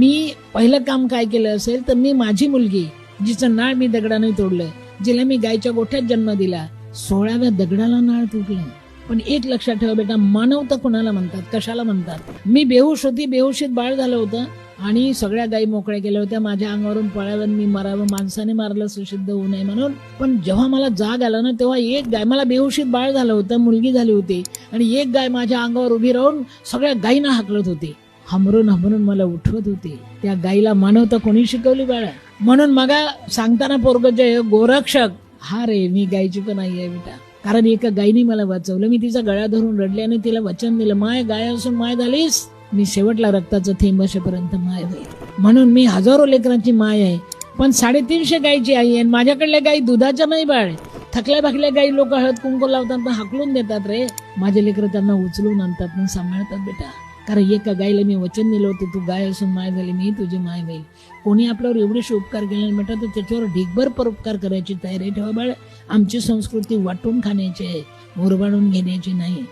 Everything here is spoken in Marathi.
मी पहिलं काम काय केलं असेल तर मी माझी मुलगी जिचं नाळ मी दगडाने तोडलं, जिला मी गायच्या गोठ्यात जन्म दिला, 16व्या दगडाला नाळ तुटलं. पण एक लक्षात ठेवा बेटा, मानवता कोणाला म्हणतात, कशाला म्हणतात? मी बेहोश होती, बेहोशीत बाळ झालं होतं आणि सगळ्या गायी मोकळ्या केल्या होत्या. माझ्या अंगावरून पळावं, मी मरावं, माणसाने मारलं सुसिद्ध होऊ नये म्हणून. पण जेव्हा मला जाग आला ना, तेव्हा एक गाय, मला बेहोशीत बाळ झालं होतं, मुलगी झाली होती, आणि एक गाय माझ्या अंगावर उभी राहून सगळ्या गायींना हाकलत होती, हमरून हमरून मला उठवत होती. त्या गायीला मानवता कोणी शिकवली बाळा? म्हणून मगा सांगताना पोरग जे गोरक्षक, हा रे मी गायची पण आई आहे बेटा. कारण एका गायीने मला वाचवलं. मी तिचा गळा धरून रडले आणि तिला वचन दिलं, माय गाय असून माय झालीस, मी शेवटला रक्ताचं थेंब असेपर्यंत माय होईल. म्हणून मी हजारो लेकरांची माय आहे, पण 350 गायची आई आहे. माझ्याकडल्या गायी दुधाच्या नाही बाळ. थकल्या भाकल्या गायी लोक हळद कुंकू लावतात, हाकलून देतात रे. माझे लेकर त्यांना उचलून आणतात, सांभाळतात बेटा. कारण एका गायीला मी वचन दिलं होतं, तू गाय असून माय झाली, मी तुझी माय होईल. कोणी आपल्यावर एवढेशे उपकार केले बेटा, तर त्याच्यावर ढीगभर परोपकार करायची तयारी ठेवा बाळ. आमची संस्कृती वाटून खाण्याची आहे, मुरबाडून घेण्याची नाही.